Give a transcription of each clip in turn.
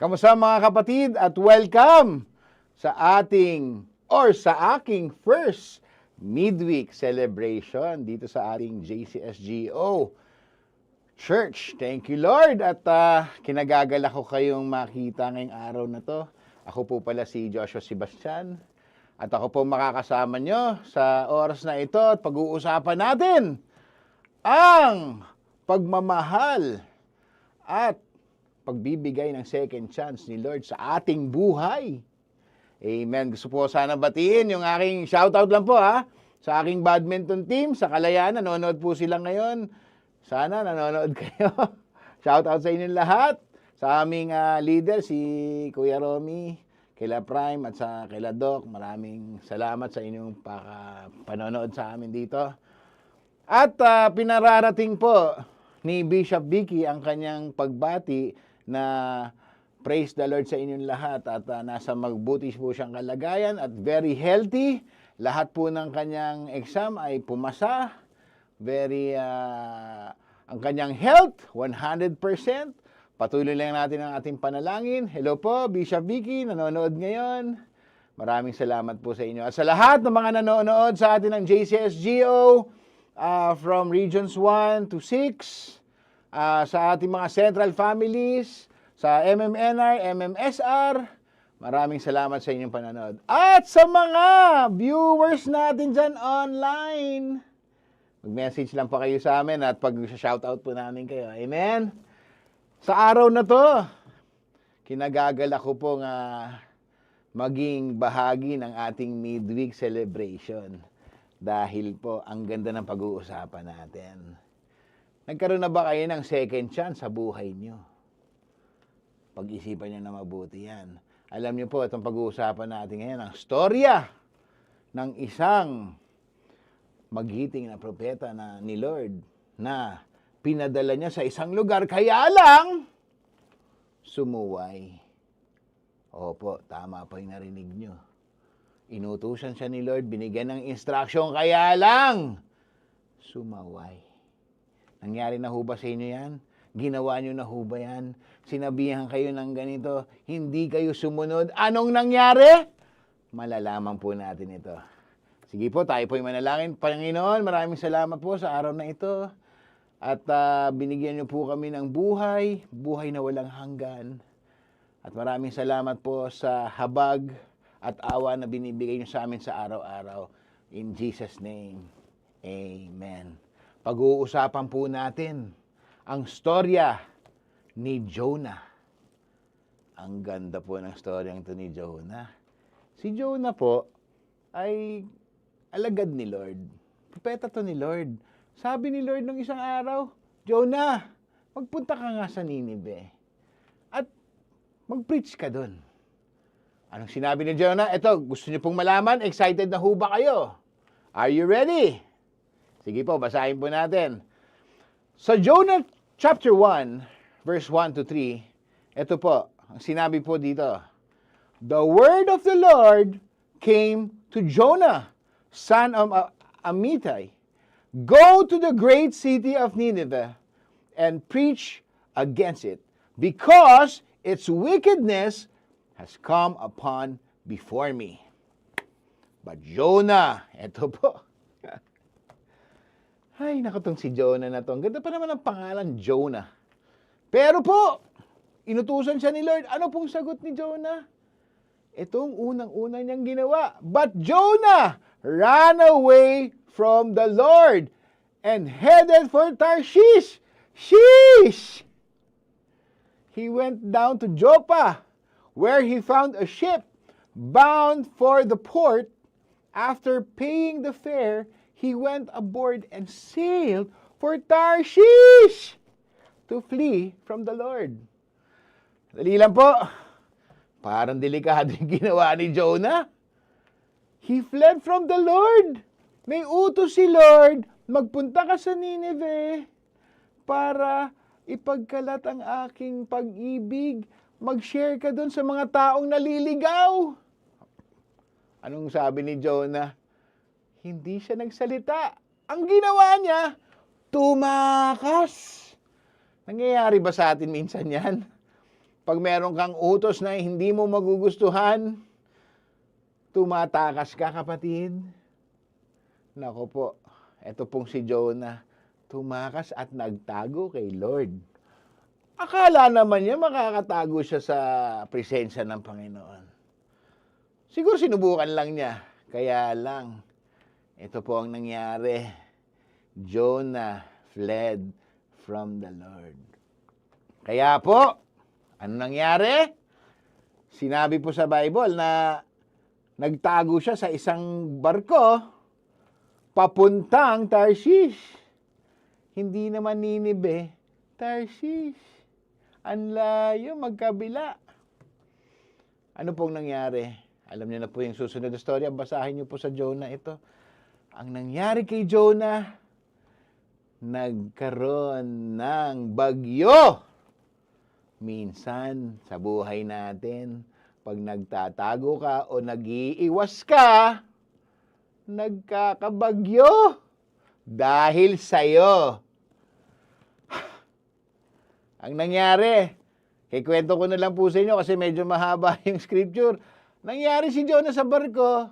Kamusta mga kapatid at welcome sa aking first midweek celebration dito sa ating JCSGO Church. Thank you Lord at kinagagalak ko kayong makita ngayong araw na to. Ako po pala si Joshua Sebastian at ako po makakasama nyo sa oras na ito at pag-uusapan natin ang pagmamahal at pagbibigay ng second chance ni Lord sa ating buhay. Amen. Gusto po sana batiin yung aking shoutout lang po sa aking badminton team sa Kalayaan. Nanonood po sila ngayon. Sana nanonood kayo. Shoutout sa inyong lahat. Sa aming leader, si Kuya Romy, kila Prime at sa kila Doc. Maraming salamat sa inyong panonood sa amin dito. At pinararating po ni Bishop Vicky ang kanyang pagbati na praise the Lord sa inyong lahat at nasa magbuti po siyang kalagayan at very healthy. Lahat po ng kanyang exam ay pumasa. Ang kanyang health, 100%. Patuloy lang natin ang ating panalangin. Hello po, Bishop Vicky, nanonood ngayon. Maraming salamat po sa inyo. At sa lahat ng mga nanonood sa atin ng JCSGO, from Regions 1 to 6, sa ating mga central families, sa MMNR, MMSR, maraming salamat sa inyong panonood. At sa mga viewers natin dyan online, mag-message lang po kayo sa amin at pag-shoutout po namin kayo. Amen? Sa araw na to, kinagagalak ko pong maging bahagi ng ating midweek celebration. Dahil po, ang ganda ng pag-uusapan natin. Nagkaroon na ba kayo ng second chance sa buhay nyo? Pag-isipan nyo na mabuti yan. Alam nyo po, itong pag-uusapan natin ngayon, ang storya ng isang magiting na propeta ni Lord na pinadala niya sa isang lugar, kaya lang sumuway. Opo, tama pa yung narinig nyo. Inutusan siya ni Lord, binigyan ng instruction, kaya lang sumaway. Nangyari na ho ba sa inyo yan? Ginawa nyo na ho ba yan? Sinabihan kayo ng ganito, hindi kayo sumunod. Anong nangyari? Malalaman po natin ito. Sige po, tayo po'y manalangin. Panginoon, maraming salamat po sa araw na ito. At binigyan nyo po kami ng buhay, buhay na walang hanggan. At maraming salamat po sa habag at awa na binibigay nyo sa amin sa araw-araw. In Jesus' name, Amen. Pag-uusapan po natin ang storya ni Jonah. Ang ganda po ng storyang ito ni Jonah. Si Jonah po ay alagad ni Lord. Propeta to ni Lord. Sabi ni Lord nung isang araw, Jonah, magpunta ka nga sa Ninive at mag-preach ka doon. Anong sinabi ni Jonah? Ito, gusto niyo pong malaman? Excited na ho ba kayo? Are you ready? Sige po, basahin po natin. Sa Jonah chapter 1, verse 1 to 3, ito po, ang sinabi po dito, the word of the Lord came to Jonah, son of Amittai, go to the great city of Nineveh and preach against it, because its wickedness has come upon before me. But Jonah, eto po. Ay, nakatong si Jonah na to. Ang ganda pa naman ang pangalan, Jonah. Pero po, inutusan siya ni Lord. Ano pong sagot ni Jonah? Itong unang-una niyang ginawa. But Jonah ran away from the Lord and headed for Tarshish. Sheesh! He went down to Joppa, where he found a ship bound for the port. After paying the fare, he went aboard and sailed for Tarshish to flee from the Lord. Dali lang po. Parang delikado yung ginawa ni Jonah. He fled from the Lord. May utos si Lord, magpunta ka sa Nineveh para ipagkalat ang aking pag-ibig. Mag-share ka doon sa mga taong naliligaw. Anong sabi ni Jonah? Hindi siya nagsalita. Ang ginawa niya, tumakas. Nangyayari ba sa atin minsan yan? Pag meron kang utos na hindi mo magugustuhan, tumatakas ka, kapatid. Nako po, eto pong si Jonah, tumakas at nagtago kay Lord. Akala naman niya makakatago siya sa presensya ng Panginoon. Siguro sinubukan lang niya. Kaya lang, ito po ang nangyari. Jonah fled from the Lord. Kaya po, ano nangyari? Sinabi po sa Bible na nagtago siya sa isang barko papuntang Tarshish. Hindi naman Ninibe, Tarshish. Ang layo, magkabila. Ano pong nangyari? Alam niyo na po yung susunod na storya. Basahin niyo po sa Jonah ito. Ang nangyari kay Jonah, nagkaroon ng bagyo. Minsan, sa buhay natin, pag nagtatago ka o nag-iiwas ka, nagkakabagyo dahil sa'yo. Ang nangyari, kikwento ko na lang po sa inyo kasi medyo mahaba yung scripture. Nangyari si Jonah sa barko,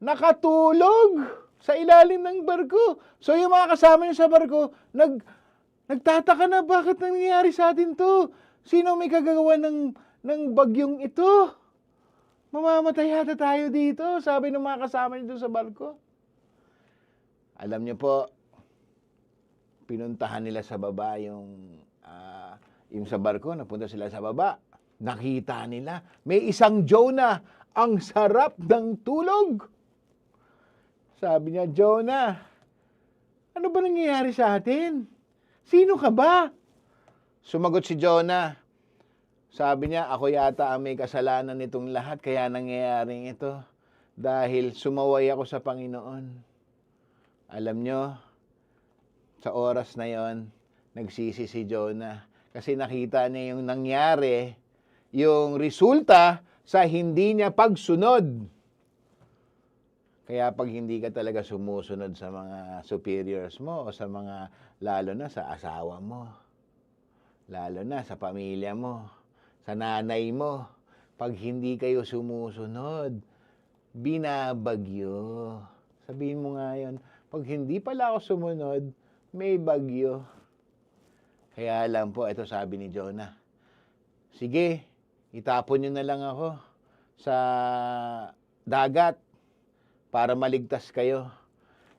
nakatulog sa ilalim ng barko. So yung mga kasama niya sa barko, nagtataka na, bakit nangyayari sa atin to? Sino may kagagawa ng bagyong ito? Mamamatay yata tayo dito, sabi ng mga kasama niya sa barko. Alam niyo po, pinuntahan nila sa baba yung sa barko, napunta sila sa baba. Nakita nila, may isang Jonah, ang sarap ng tulog. Sabi niya, Jonah, ano ba nangyayari sa atin? Sino ka ba? Sumagot si Jonah. Sabi niya, ako yata ang may kasalanan nitong lahat, kaya nangyayaring ito. Dahil sumaway ako sa Panginoon. Alam niyo, sa oras na yon, nagsisi si Jonah. Kasi nakita niya yung nangyari, yung resulta sa hindi niya pagsunod. Kaya pag hindi ka talaga sumusunod sa mga superiors mo o sa mga, lalo na sa asawa mo, lalo na sa pamilya mo, sa nanay mo, pag hindi kayo sumusunod, binabagyo. Sabihin mo nga yun, pag hindi pala ako sumunod, may bagyo. Kaya lang po, ito sabi ni Jonah, sige, itapon nyo na lang ako sa dagat para maligtas kayo.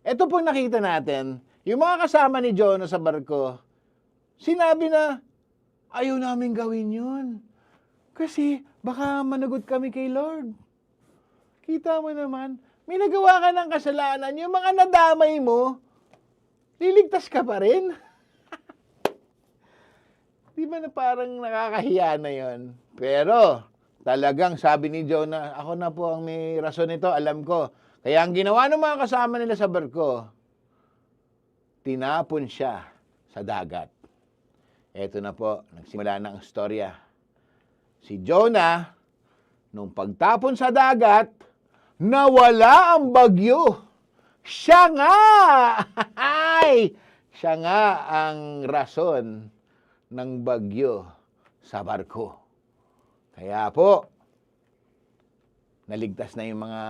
Ito po nakita natin, yung mga kasama ni Jonah sa barko, sinabi na, ayaw namin gawin yun. Kasi baka managot kami kay Lord. Kita mo naman, may nagawa ka ng kasalanan, yung mga nadamay mo, liligtas ka pa rin. Di ba na parang nakakahiya na yon? Pero talagang sabi ni Jonah, ako na po ang may rason nito, alam ko. Kaya ang ginawa ng mga kasama nila sa barko, tinapon siya sa dagat. Eto na po, nagsimula na ang storya. Si Jonah, nung pagtapon sa dagat, nawala ang bagyo. Siya nga! Siya nga ang rason ng bagyo sa barko. Kaya po, naligtas na yung mga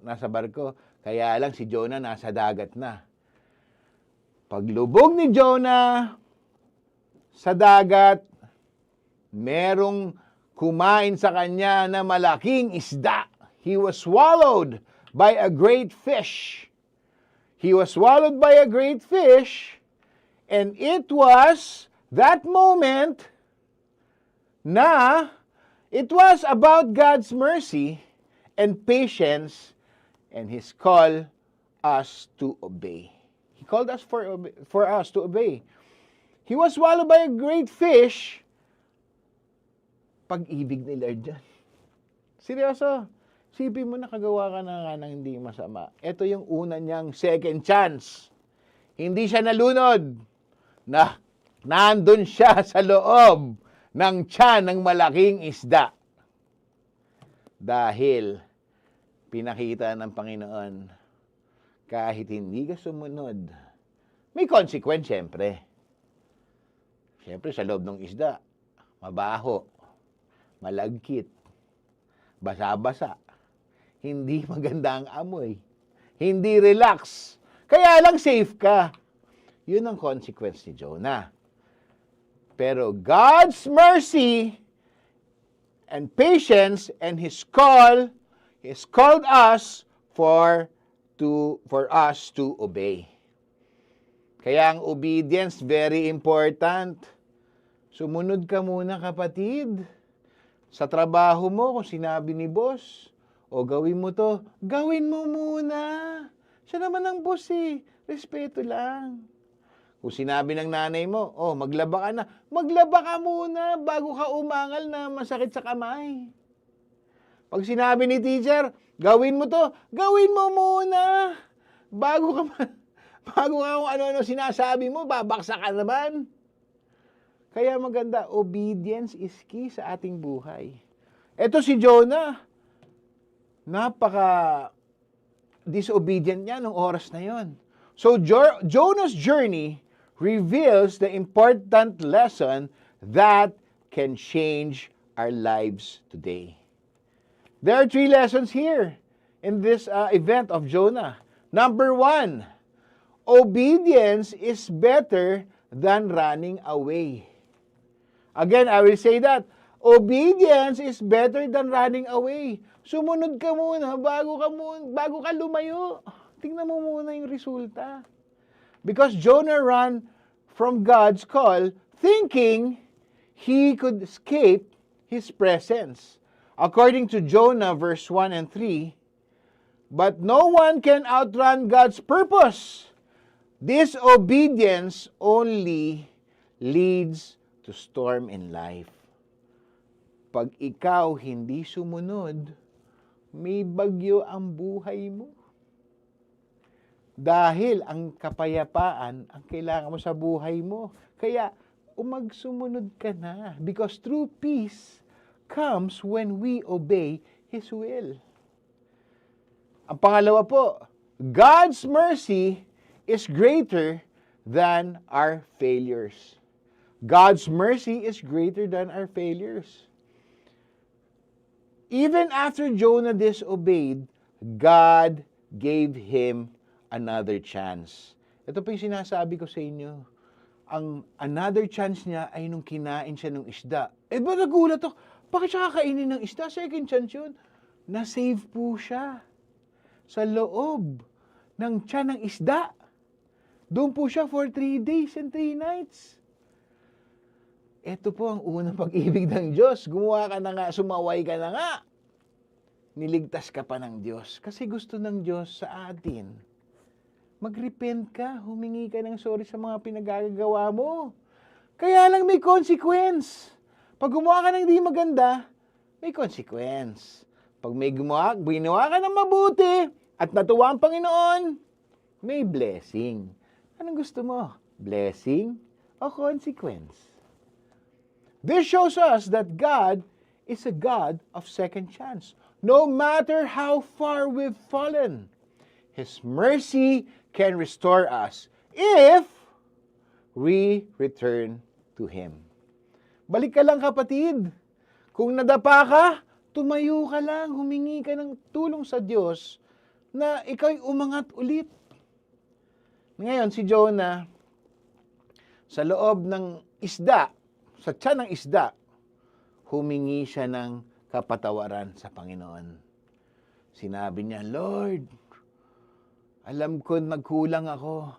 nasa barko. Kaya lang si Jonah nasa dagat na. Paglubog ni Jonah sa dagat, merong kumain sa kanya na malaking isda. He was swallowed by a great fish. He was swallowed by a great fish, and it was that moment na it was about God's mercy and patience and His call us to obey. He called us for us to obey. He was swallowed by a great fish. Pag-ibig ni Lord dyan. Seryoso. Sipin mo, nakagawa ka na nga ng hindi masama. Ito yung una niyang second chance. Hindi siya nalunod. Nandun siya sa loob ng tiyan ng malaking isda. Dahil pinakita ng Panginoon, kahit hindi ka sumunod, may consequence, syempre. Syempre, sa loob ng isda, mabaho, malagkit, basa-basa, hindi maganda ang amoy, hindi relax, kaya lang safe ka. Yun ang consequence ni Jonah. Pero God's mercy and patience and His called us for us to obey. Kaya ang obedience, very important. Sumunod ka muna, kapatid. Sa trabaho mo, kung sinabi ni boss, o gawin mo to, gawin mo muna. Siya naman ang boss eh. Respeto lang. Kung sinabi ng nanay mo, oh, maglaba ka na, maglaba ka muna bago ka umangal na masakit sa kamay. Pag sinabi ni teacher, gawin mo to, gawin mo muna. Bago ka kung ano-ano sinasabi mo, babaksa ka naman. Kaya maganda, obedience is key sa ating buhay. Ito si Jonah, napaka-disobedient niya nung oras na yon. So Jonah's journey reveals the important lesson that can change our lives today. There are 3 lessons here in this event of Jonah. Number 1, obedience is better than running away. Again, I will say that. Obedience is better than running away. Sumunod ka muna bago ka lumayo. Tingnan mo muna yung resulta. Because Jonah ran from God's call thinking he could escape His presence. According to Jonah verse 1 and 3, but no one can outrun God's purpose. Disobedience only leads to storm in life. Pag ikaw hindi sumunod, may bagyo ang buhay mo. Dahil ang kapayapaan ang kailangan mo sa buhay mo. Kaya umagsumunod ka na. Because true peace comes when we obey His will. Ang pangalawa po, God's mercy is greater than our failures. God's mercy is greater than our failures. Even after Jonah disobeyed, God gave him another chance. Ito po yung sinasabi ko sa inyo. Ang another chance niya ay nung kinain siya ng isda. Ba nagulat ako, bakit siya kakainin ng isda? Second chance yun. Na-save po siya sa loob ng tiyan ng isda. Doon po siya for 3 days and 3 nights. Ito po ang unang pag-ibig ng Diyos. Gumawa ka na nga, sumaway ka na nga. Niligtas ka pa ng Diyos. Kasi gusto ng Diyos sa atin. Mag-repent ka, humingi ka ng sorry sa mga pinagagawa mo. Kaya lang may consequence. Pag gumawa ka ng hindi maganda, may consequence. Pag ginawa ka ng mabuti at natuwa ang Panginoon, may blessing. Anong gusto mo? Blessing o consequence? This shows us that God is a God of second chance. No matter how far we've fallen, His mercy can restore us if we return to Him. Balik ka lang, kapatid. Kung nadapa ka, tumayo ka lang, humingi ka ng tulong sa Diyos na ikaw'y umangat ulit. Ngayon, si Jonah, sa loob ng isda, sa tiyan ng isda, humingi siya ng kapatawaran sa Panginoon. Sinabi niya, Lord, alam ko nagkulang ako.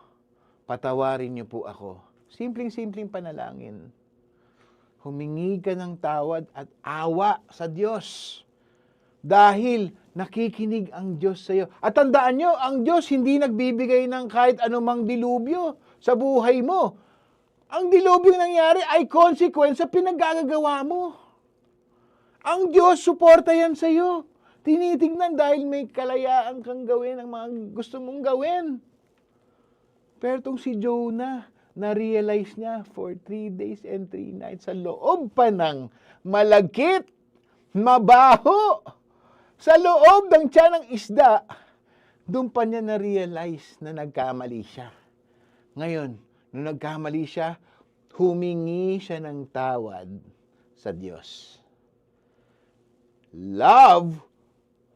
Patawarin niyo po ako. Simpleng-simpleng panalangin. Humingi ka ng tawad at awa sa Diyos. Dahil nakikinig ang Diyos sa iyo. At tandaan niyo, ang Diyos hindi nagbibigay ng kahit anumang dilubyo sa buhay mo. Ang dilubyong nangyari ay consequence sa pinaggagawa mo. Ang Diyos, suporta yan sa iyo. Tinitignan dahil may kalayaan kang gawin ang mga gusto mong gawin. Pero itong si Jonah, na-realize niya for 3 days and 3 nights sa loob pa ng malagkit, mabaho, sa loob ng tiyan ng isda, doon pa niya na-realize na nagkamali siya. Ngayon, nung nagkamali siya, humingi siya ng tawad sa Diyos. Love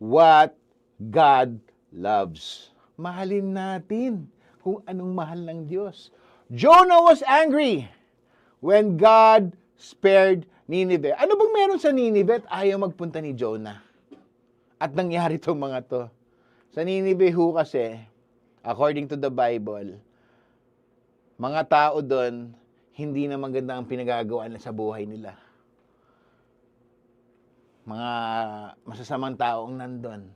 what God loves. Mahalin natin kung anong mahal ng Diyos. Jonah was angry when God spared Nineveh. Ano bang meron sa Nineveh at ayaw magpunta ni Jonah? At nangyari itong mga to. Sa Nineveh ho kasi, according to the Bible, mga tao doon, hindi na maganda ang pinagagawa nila sa buhay nila. Mga masasamang taong nandun,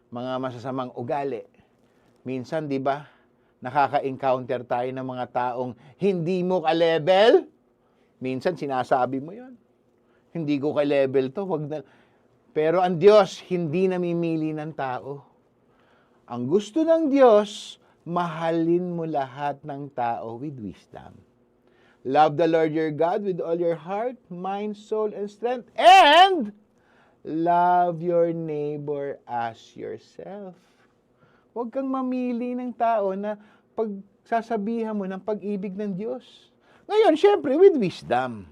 mga masasamang ugali. Minsan, di ba, nakaka-encounter tayo ng mga taong hindi mo ka-level. Minsan, sinasabi mo yon. Hindi ko ka-level to, wag na. Pero ang Diyos, hindi namimili ng tao. Ang gusto ng Diyos, mahalin mo lahat ng tao with wisdom. Love the Lord your God with all your heart, mind, soul, and strength. And love your neighbor as yourself. Huwag kang mamili ng tao na pagsasabihan mo ng pag-ibig ng Diyos. Ngayon, syempre, with wisdom.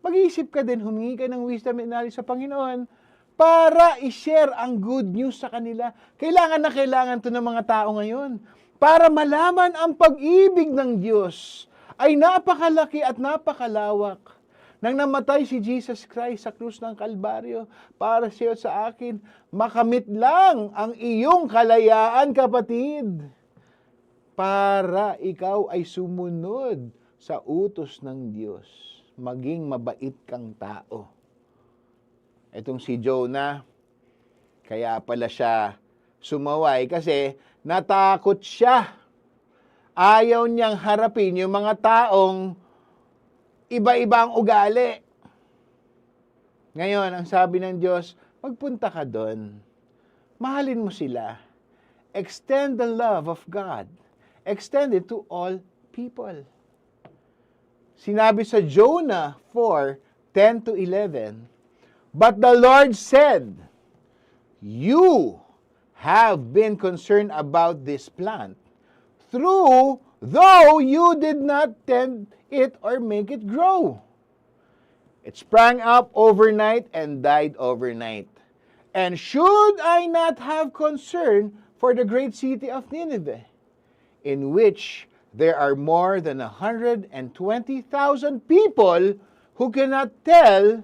Mag-iisip ka din, humingi ka ng wisdom and knowledge sa Panginoon para i-share ang good news sa kanila. Kailangan na kailangan to ng mga tao ngayon. Para malaman ang pag-ibig ng Diyos ay napakalaki at napakalawak. Nang namatay si Jesus Christ sa krus ng Kalbaryo para sa iyo at sa akin, makamit lang ang iyong kalayaan, kapatid. Para ikaw ay sumunod sa utos ng Diyos. Maging mabait kang tao. Itong si Jonah, kaya pala siya sumaway kasi natakot siya. Ayaw niyang harapin yung mga taong iba-ibang ugali. Ngayon, ang sabi ng Diyos, magpunta ka doon. Mahalin mo sila. Extend the love of God. Extend it to all people. Sinabi sa Jonah 4:10-11, but the Lord said, you have been concerned about this plant, though you did not tend it or make it grow. It sprang up overnight and died overnight. And should I not have concern for the great city of Nineveh, in which there are more than 120,000 people who cannot tell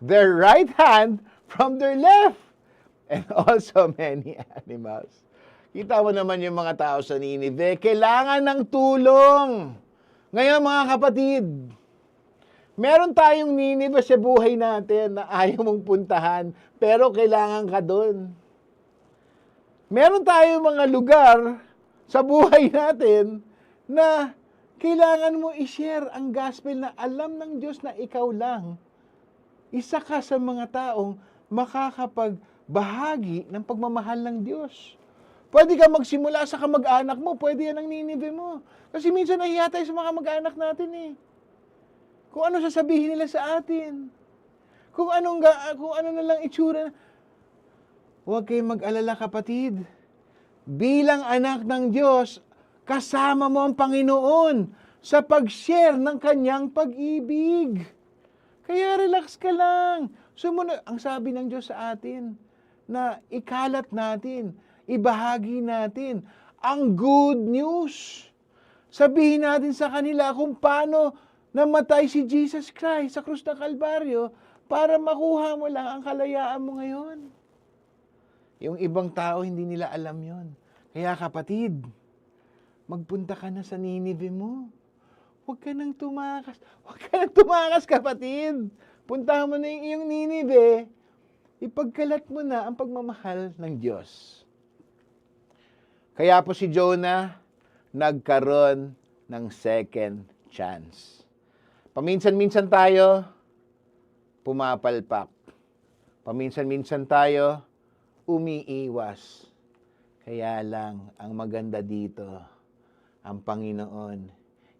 their right hand from their left, and also many animals. Kita mo naman yung mga tao sa Nineveh, kailangan ng tulong. Ngayon mga kapatid, meron tayong Nineveh sa buhay natin na ayaw mong puntahan, pero kailangan ka doon. Meron tayong mga lugar sa buhay natin na kailangan mo i-share ang gospel na alam ng Diyos na ikaw lang. Isa ka sa mga taong makakapagbahagi ng pagmamahal ng Diyos. Pwede ka magsimula sa kamag-anak mo, pwede yan ang Nineveh mo. Kasi minsan nahiya tayo sa mga kamag-anak natin eh. Kung ano sasabihin nila sa atin. Kung ano na lang itsura. Huwag kayong mag-alala, kapatid. Bilang anak ng Diyos, kasama mo ang Panginoon sa pag-share ng kanyang pag-ibig. Kaya relax ka lang. Sumunod, ang sabi ng Diyos sa atin, na ikalat natin, ibahagi natin ang good news. Sabihin natin sa kanila kung paano namatay si Jesus Christ sa krus ng Kalbaryo para makuha mo lang ang kalayaan mo ngayon. Yung ibang tao, hindi nila alam yon. Kaya kapatid, magpunta ka na sa Nineveh mo. Huwag ka nang tumakas. Huwag ka nang tumakas, kapatid. Puntahan mo na yung iyong Nineveh. Ipagkalat mo na ang pagmamahal ng Diyos. Kaya po si Jonah nagkaroon ng second chance. Paminsan-minsan tayo pumapalpak. Paminsan-minsan tayo umiiwas. Kaya lang, ang maganda dito, ang Panginoon,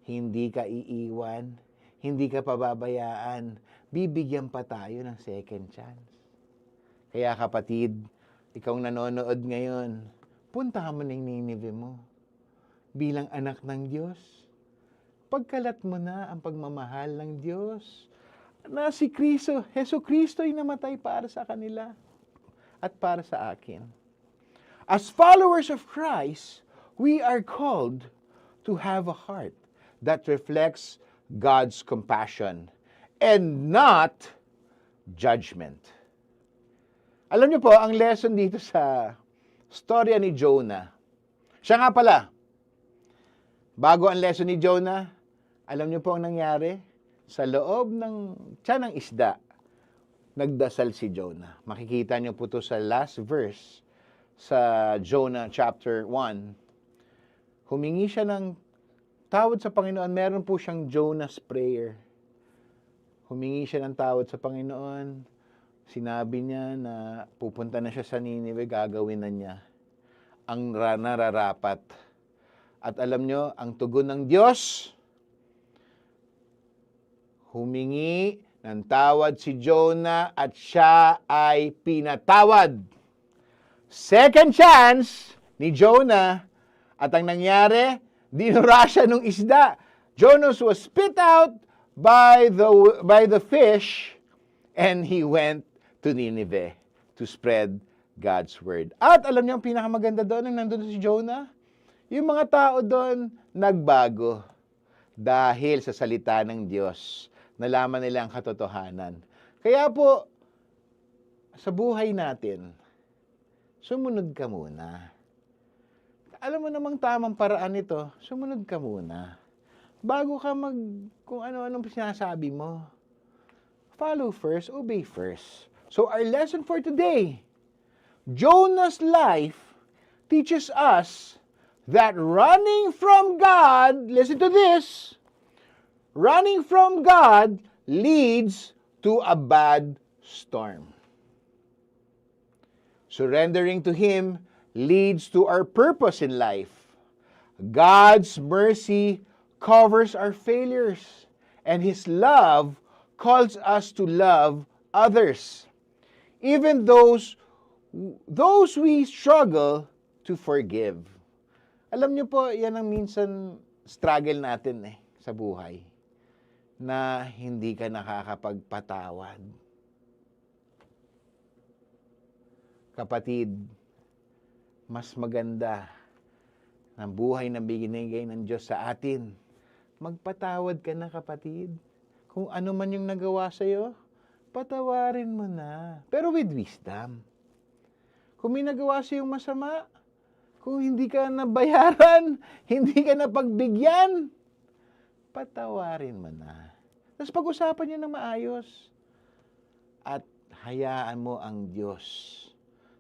hindi ka iiwan, hindi ka pababayaan, bibigyan pa tayo ng second chance. Kaya kapatid, ikaw nanonood ngayon, puntahan mo ng Nineveh mo. Bilang anak ng Diyos, pagkalat mo na ang pagmamahal ng Diyos. na si Kristo, Heso Kristo ay namatay para sa kanila at para sa akin. As followers of Christ, we are called to have a heart that reflects God's compassion and not judgment. Alam niyo po, ang lesson dito sa storya ni Jonah, siya nga pala, bago ang lesson ni Jonah, alam niyo po ang nangyari? Sa loob ng tiyan ng isda, nagdasal si Jonah. Makikita niyo po ito sa last verse sa Jonah chapter 1. Humingi siya ng tawad sa Panginoon. Meron po siyang Jonah's prayer. Humingi siya ng tawad sa Panginoon. Sinabi niya na pupunta na siya sa Ninive, gagawin na niya ang nararapat. At alam niyo, ang tugon ng Diyos, humingi ng tawad si Jonah at siya ay pinatawad. Second chance ni Jonah at ang nangyari, dinura siya ng isda. Jonah was spit out by the fish and he went to Nineveh to spread God's word. At alam niyo ang pinakamaganda doon nung nandun si Jonah? Yung mga tao doon nagbago dahil sa salita ng Diyos. Nalaman nila ang katotohanan. Kaya po, sa buhay natin, sumunod ka muna. Alam mo namang tamang paraan nito, sumunod ka muna. Bago ka kung ano-anong sinasabi mo. Follow first, obey first. So our lesson for today, Jonah's life teaches us that running from God, listen to this, running from God leads to a bad storm. Surrendering to Him leads to our purpose in life. God's mercy covers our failures, and His love calls us to love others, even those we struggle to forgive. Alam niyo po, yan ang minsan struggle natin sa buhay, na hindi ka nakakapagpatawad. Kapatid, mas maganda ng buhay na binigay ng Diyos sa atin. Magpatawad ka na, kapatid. Kung ano man yung nagawa sa'yo, patawarin mo na. Pero with wisdom. Kung may nagawa sa'yong masama, kung hindi ka nabayaran, hindi ka napagbigyan, patawarin mo na. Tapos pag-usapan niyo ng maayos. At hayaan mo ang Diyos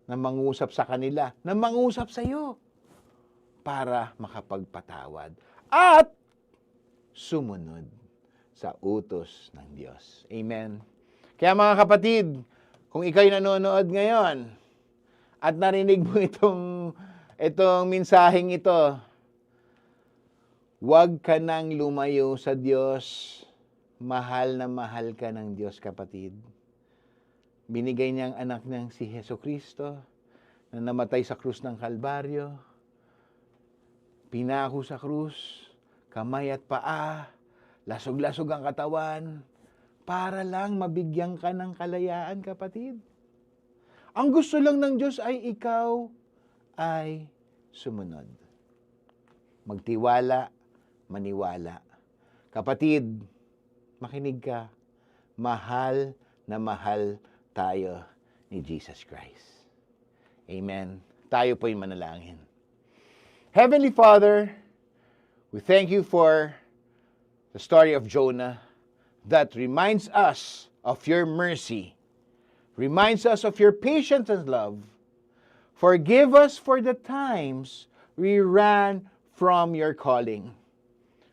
na mangusap sa kanila, na mangusap sa iyo para makapagpatawad. At sumunod sa utos ng Diyos. Amen. Kaya mga kapatid, kung ikaw'y nanonood ngayon at narinig mo itong mensaheng ito, huwag ka nang lumayo sa Diyos. Mahal na mahal ka ng Diyos, kapatid. Binigay niya ang anak niyang si Heso Kristo na namatay sa krus ng Kalbaryo. Pinako sa krus, kamay at paa, lasog-lasog ang katawan, para lang mabigyan ka ng kalayaan, kapatid. Ang gusto lang ng Diyos ay ikaw ay sumunod. Magtiwala, maniwala. Kapatid, makinig ka. Mahal na mahal tayo ni Jesus Christ. Amen. Tayo po'y manalangin. Heavenly Father, we thank you for the story of Jonah that reminds us of your mercy, reminds us of your patience and love. Forgive us for the times we ran from your calling.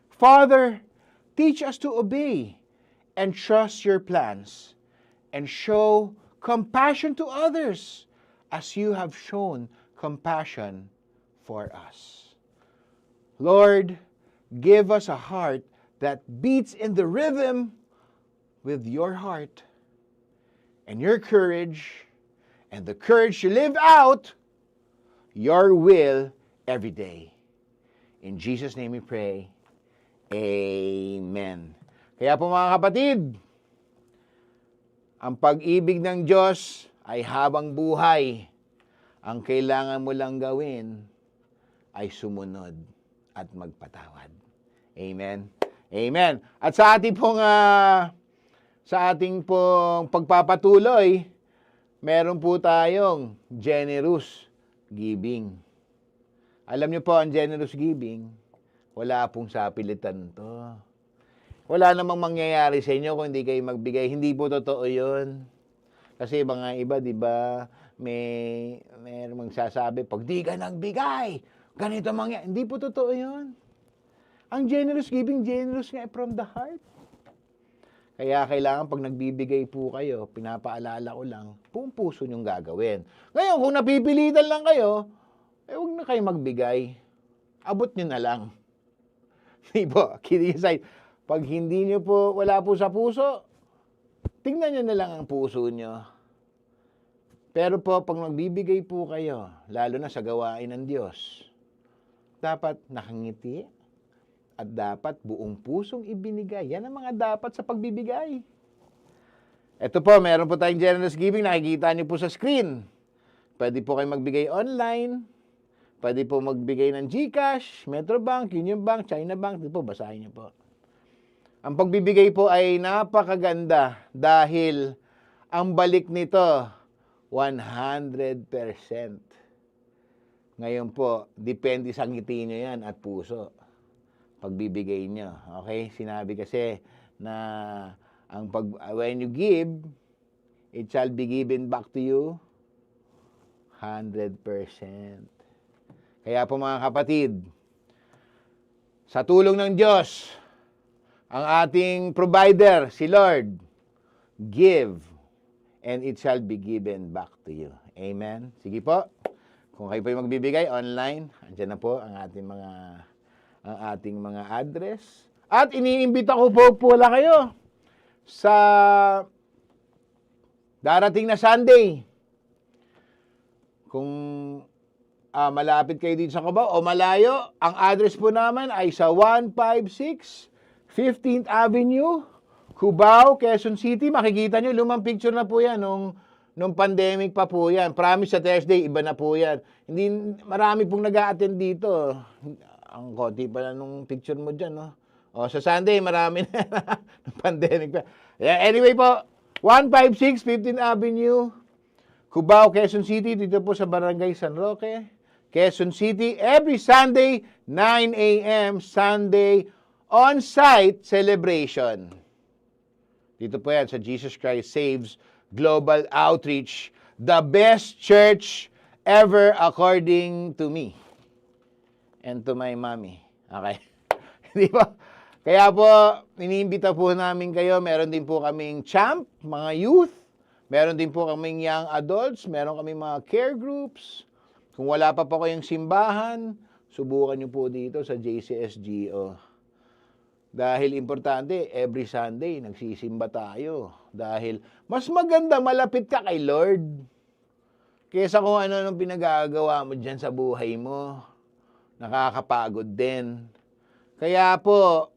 Father, teach us to obey and trust your plans and show compassion to others as you have shown compassion for us. Lord, give us a heart that beats in the rhythm with your heart and your courage and the courage to live out your will every day. In Jesus' name we pray. Amen. Kaya po mga kapatid, Ang pag-ibig ng Diyos ay habang buhay. Ang kailangan mo lang gawin ay sumunod at magpatawad. Amen. Amen. At sa ating pong pagpapatuloy, meron po tayong generous giving. Alam niyo po, ang generous giving, wala pong sapilitan to. Wala namang mangyayari sa inyo kung hindi kayo magbigay. Hindi po totoo yun. Kasi mga iba, di ba, may magsasabi, pag di ka nagbigay, ganito mangyayari. Hindi po totoo yun. Ang generous giving, generous nga from the heart. Kaya kailangan pag nagbibigay po kayo, pinapaalala ko lang, buong puso niyong gagawin. Ngayon, kung napipilitan lang kayo, huwag na kayo magbigay. Abot niyo na lang. Di po, kidding aside. Pag hindi niyo po, wala po sa puso, tingnan niyo na lang ang puso niyo. Pero po, pag magbibigay po kayo, lalo na sa gawain ng Diyos, dapat nakangiti at dapat buong pusong ibinigay. Yan ang mga dapat sa pagbibigay. Ito po, meron po tayong generous giving. Nakikita niyo po sa screen. Pwede po kayo magbigay online. Pwede po magbigay ng GCash, Metrobank, Union Bank, China Bank. Ito po, basahin niyo po. Ang pagbibigay po ay napakaganda dahil ang balik nito, 100%. Ngayon po, depende sa ngiti nyo yan at puso. Pagbibigay nyo. Okay? Sinabi kasi na when you give, it shall be given back to you 100%. Kaya po mga kapatid, sa tulong ng Diyos, ang ating provider, si Lord, give, and it shall be given back to you. Amen? Sige po. Kung kayo po yung magbibigay online, andyan na po ang ating mga address. At iniimbita ko po pala kayo sa darating na Sunday. Kung malapit kayo dito sa Cubao o malayo, ang address po naman ay sa 156 15th Avenue, Cubao, Quezon City. Makikita nyo, lumang picture na po yan nung pandemic pa po yan. Promise sa Thursday, iba na po yan. Hindi, marami pong nag-a-attend dito. Ang konti pala nung picture mo dyan, no? O, sa Sunday, marami na ng pandemic pa. Yeah, anyway po, 156 15th Avenue, Cubao, Quezon City. Dito po sa Barangay San Roque, Quezon City. Every Sunday, 9 a.m. Sunday on-site celebration. Dito po yan sa Jesus Christ Saves Global Outreach, the best church ever according to me and to my mommy. Okay? Di ba? Kaya po, iniimbita po namin kayo. Meron din po kaming champ, mga youth. Meron din po kaming young adults. Meron kaming mga care groups. Kung wala pa po kayong simbahan, subukan nyo po dito sa JCSGO. Dahil importante, every Sunday, nagsisimba tayo. Dahil mas maganda malapit ka kay Lord kesa kung ano-anong pinagagawa mo dyan sa buhay mo. Nakakapagod din. Kaya po,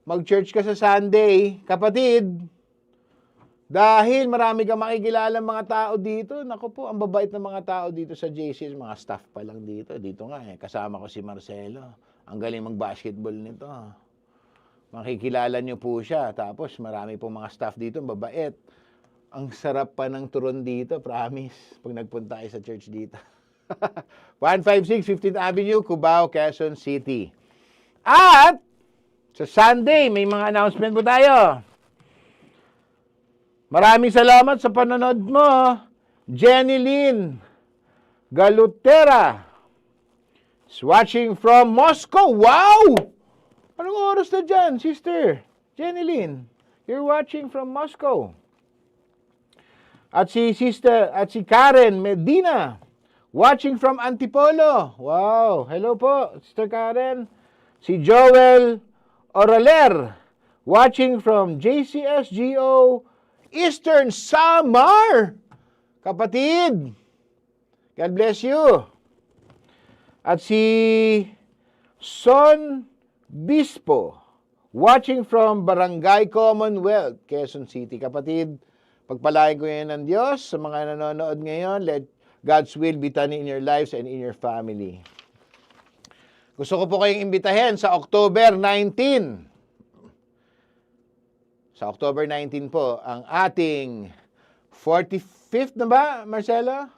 mag-church ka sa Sunday, kapatid. Dahil marami kang makikilala mga tao dito. Naku po, ang babait ng mga tao dito sa JCS. Mga staff pa lang dito. Dito nga kasama ko si Marcelo. Ang galing mag-basketball nito. Makikilala nyo po siya. Tapos marami pong mga staff dito, babait. Ang sarap pa ng turon dito, promise, pag nagpunta kayo sa church dito. 156 15th Avenue, Cubao, Quezon City. At sa Sunday, may mga announcement po tayo. Maraming salamat sa panonood mo. Jenny Lynn Galutera is watching from Moscow. Wow! Anong oras na dyan, sister? Jenny Lynn, you're watching from Moscow. At si Karen Medina, watching from Antipolo. Wow, hello po, Sister Karen. Si Joel Oraler, watching from JCSGO Eastern Samar. Kapatid, God bless you. At si Son Bispo, watching from Barangay Commonwealth, Quezon City. Kapatid, Pagpalain ko yan ng Diyos sa mga nanonood ngayon. Let God's will be done in your lives and in your family. Gusto ko po kayong imbitahin sa October 19. Sa October 19 po, ang ating 45th na ba, Marcelo?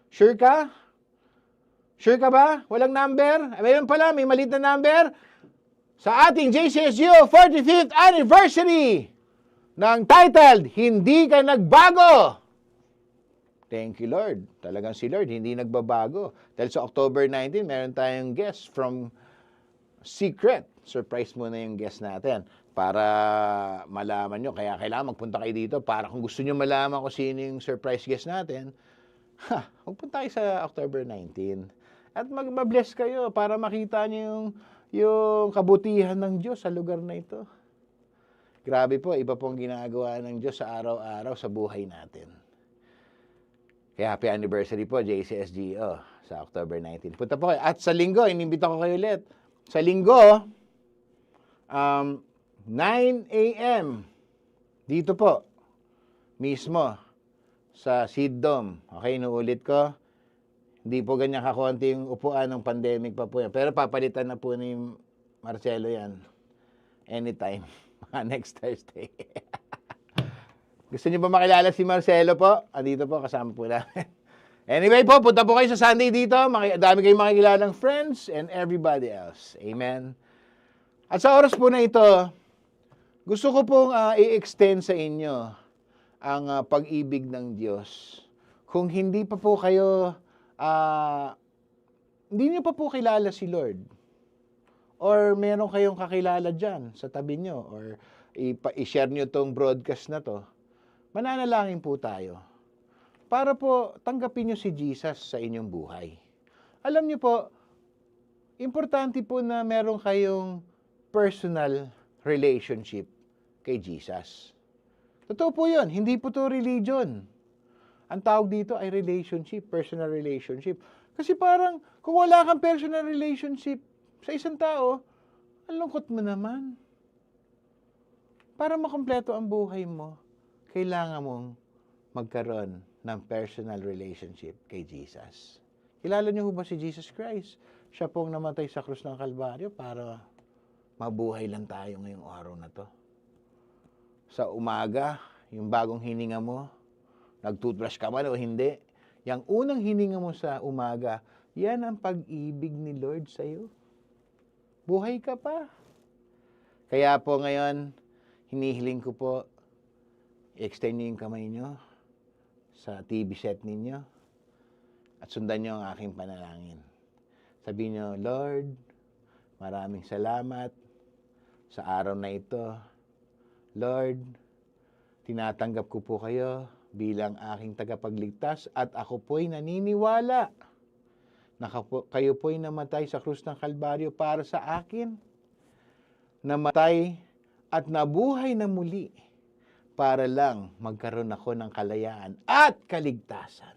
Sure ka? Sure ka ba? Walang number? Mayroon pala, may maliit na number. Sa ating JCSU 45th anniversary ng titled, Hindi Ka Nagbago. Thank you, Lord. Talagang si Lord, hindi nagbabago. Dahil sa October 19, meron tayong guest from Secret. Surprise muna yung guest natin para malaman nyo. Kaya kailangan magpunta kayo dito para kung gusto nyo malaman kung sino yung surprise guest natin, magpunta kayo sa October 19. At mag-bless kayo para makita nyo yung kabutihan ng Diyos sa lugar na ito. Grabe po, iba pong ginagawa ng Diyos sa araw-araw sa buhay natin. Kaya happy anniversary po, JCSGO, sa October 19. Punta po kayo. At sa linggo, inimbita ko kayo ulit. Sa linggo, 9 a.m. Dito po, mismo, sa Seed Dome. Okay, inuulit ko. Hindi po ganyan kakonti yung upuan ng pandemic pa po yan. Pero papalitan na po ni Marcelo yan. Anytime. Next Thursday. Gusto niyo ba makilala si Marcelo po? Andito po, kasama po namin. Anyway po, punta po kayo sa Sunday dito. Dami kayong makikilalang friends and everybody else. Amen. At sa oras po na ito, gusto ko pong i-extend sa inyo ang pag-ibig ng Diyos. Kung hindi pa po kayo, hindi niyo pa po kilala si Lord, or meron kayong kakilala dyan sa tabi nyo, or i-share nyo tong broadcast na to, mananalangin po tayo para po tanggapin nyo si Jesus sa inyong buhay. Alam nyo po, importante po na meron kayong personal relationship kay Jesus. Totoo po yun, hindi po to religion. Ang tawag dito ay relationship, personal relationship. Kasi parang kung wala kang personal relationship sa isang tao, ang lungkot mo naman. Para makumpleto ang buhay mo, kailangan mong magkaroon ng personal relationship kay Jesus. Kilala niyo ba si Jesus Christ? Siya pong namatay sa krus ng Kalbaryo para mabuhay lang tayo ngayong araw na to. Sa umaga, yung bagong hininga mo, nag-toothbrush ka man o hindi, yung unang hininga mo sa umaga, yan ang pag-ibig ni Lord sa iyo. Buhay ka pa. Kaya po ngayon, hinihiling ko po, i-extend niyo yung kamay niyo sa TV set ninyo at sundan niyo ang aking panalangin. Sabihin niyo, Lord, maraming salamat sa araw na ito. Lord, tinatanggap ko po kayo bilang aking tagapagligtas at ako po'y naniniwala na kayo po'y namatay sa krus ng Kalbaryo para sa akin. Namatay at nabuhay na muli para lang magkaroon ako ng kalayaan at kaligtasan.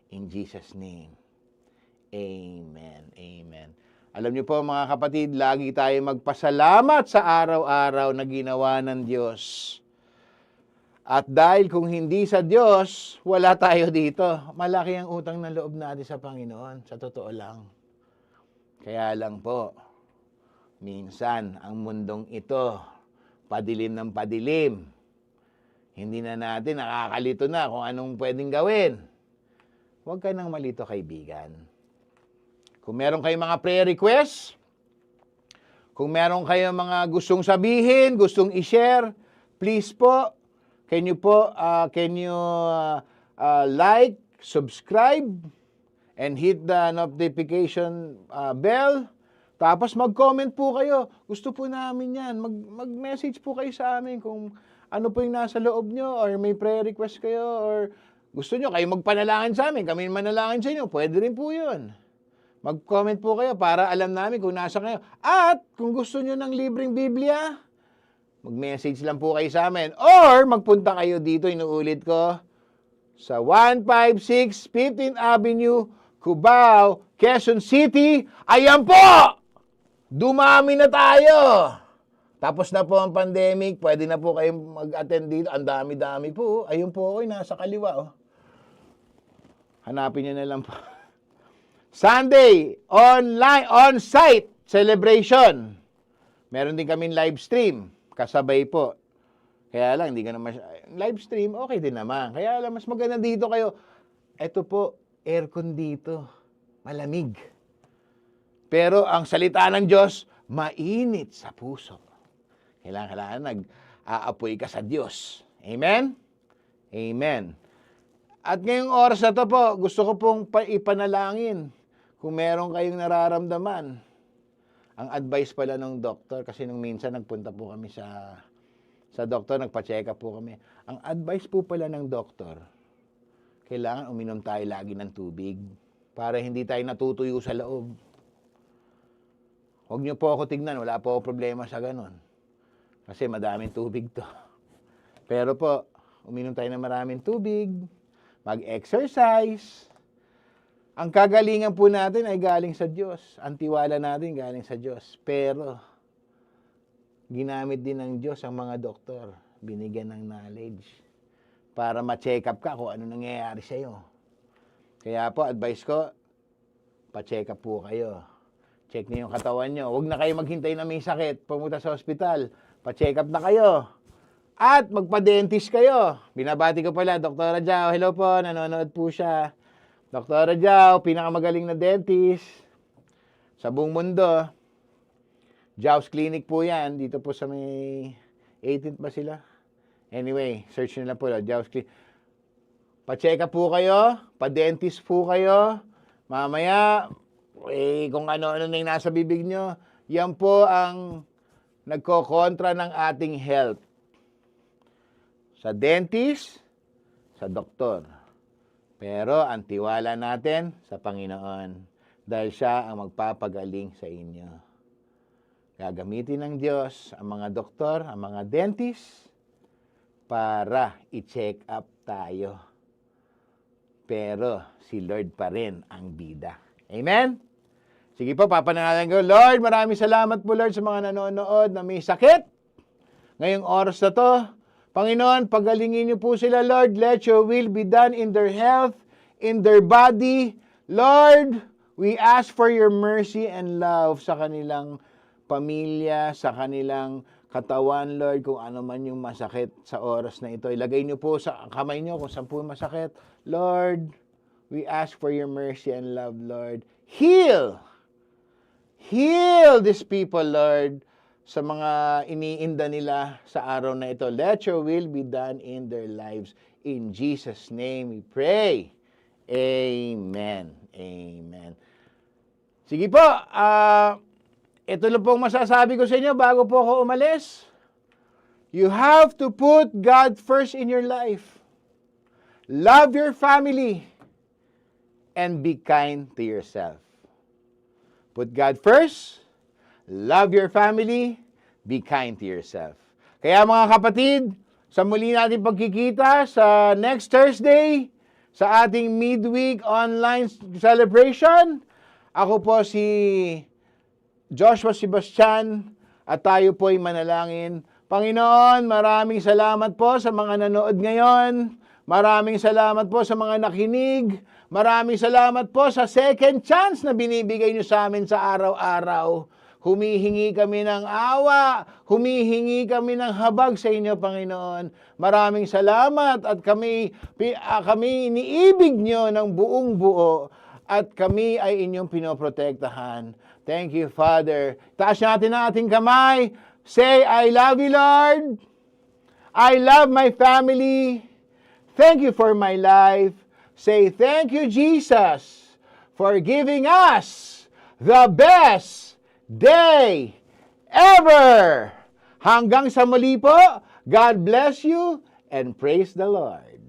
In Jesus' name, Amen. Amen. Alam niyo po mga kapatid, lagi tayo magpasalamat sa araw-araw na ginawa ng Diyos. At dahil kung hindi sa Diyos, wala tayo dito. Malaki ang utang na loob natin sa Panginoon, sa totoo lang. Kaya lang po, minsan ang mundong ito, padilim ng padilim. Hindi na natin nakakalito na kung anong pwedeng gawin. Huwag ka nang malito, kaibigan. Kung meron kayong mga prayer requests, kung meron kayong mga gustong sabihin, gustong i-share, please po, can you like, subscribe, and hit the notification bell. Tapos mag-comment po kayo. Gusto po namin yan. Mag-message po kayo sa amin kung ano po yung nasa loob nyo, or may prayer request kayo, or gusto nyo kayo magpanalangin sa amin, kami manalangin sa inyo, pwede rin po yun. Mag-comment po kayo para alam namin kung nasa kayo. At kung gusto nyo ng libreng Biblia, mag-message lang po kayo sa amin. Or magpunta kayo dito, inuulit ko, sa 156 15th Avenue, Cubao, Quezon City. Ayan po! Dumami na tayo! Tapos na po ang pandemic, pwede na po kayong mag-attend dito. Ang dami-dami po. Ayun po ako, nasa kaliwa. Oh. Hanapin nyo na lang po. Sunday, online, on-site celebration. Meron din kaming live stream. Kasabay po. Kaya lang, hindi ka naman, live stream, okay din naman. Kaya lang, mas maganda dito kayo. Ito po, aircon dito. Malamig. Pero ang salita ng Diyos, mainit sa puso. Kailangan nag-aapoy ka sa Diyos. Amen? Amen. At ngayong oras na to po, gusto ko pong ipanalangin kung meron kayong nararamdaman. Ang advice pala ng doktor, kasi nung minsan nagpunta po kami sa doktor, nagpa-check up po kami. Ang advice po pala ng doktor, kailangan uminom tayo lagi ng tubig para hindi tayo natutuyo sa loob. Huwag niyo po ako tignan, wala po ako problema sa ganun. Kasi madaming tubig to. Pero po, uminom tayo ng maraming tubig, mag-exercise. Ang kagalingan po natin ay galing sa Diyos. Ang tiwala natin galing sa Diyos. Pero, ginamit din ng Diyos ang mga doktor. Binigyan ng knowledge. Para ma-check up ka kung ano nangyayari sa'yo. Kaya po, advice ko, pa-check up po kayo. Check niyo yung katawan nyo. Huwag na kayo maghintay na may sakit. Pumunta sa ospital. Pa-check up na kayo. At magpa-dentist kayo. Binabati ko pala, Dr. Rajao. Hello po, nanonood po siya. Dr. Rajao, pinakamagaling na dentist sa buong mundo. Jaws Clinic po yan. Dito po sa may 18th ba sila? Anyway, search nyo lang po. Jaws Clinic. Pa-check up po kayo. Pa-dentist po kayo. Mamaya, kung ano-ano na yung nasa bibig nyo, yan po ang nagkokontra ng ating health. Sa dentist, sa doktor. Pero ang tiwala natin sa Panginoon dahil siya ang magpapagaling sa inyo. Gagamitin ng Diyos ang mga doktor, ang mga dentist para i-check up tayo. Pero si Lord pa rin ang bida. Amen? Sige po, papanalangin ko, Lord, maraming salamat po, Lord, sa mga nanonood na may sakit. Ngayong oras na to, Panginoon, pagalingin niyo po sila, Lord. Let your will be done in their health, in their body. Lord, we ask for your mercy and love sa kanilang pamilya, sa kanilang katawan, Lord, kung ano man yung masakit sa oras na ito. Ilagay niyo po sa kamay niyo kung saan po masakit. Lord, we ask for your mercy and love, Lord. Heal these people, Lord, sa mga iniinda nila sa araw na ito. Let your will be done in their lives. In Jesus' name we pray. Amen. Amen. Sige po, ito lang pong masasabi ko sa inyo bago po ako umalis. You have to put God first in your life. Love your family. And be kind to yourself. Put God first, love your family, be kind to yourself. Kaya mga kapatid, sa muli natin pagkikita sa next Thursday, sa ating midweek online celebration, ako po si Joshua Sebastian at tayo po ay manalangin. Panginoon, maraming salamat po sa mga nanood ngayon. Maraming salamat po sa mga nakinig. Maraming salamat po sa second chance na binibigay niyo sa amin sa araw-araw. Humihingi kami ng awa, humihingi kami ng habag sa inyo, Panginoon. Maraming salamat at kami iniibig niyo ng buong buo at kami ay inyong pinoprotektahan. Thank you, Father. Taas natin ang ating kamay. Say, I love you, Lord. I love my family. Thank you for my life. Say, thank you, Jesus, for giving us the best day ever. Hanggang sa muli po, God bless you and praise the Lord.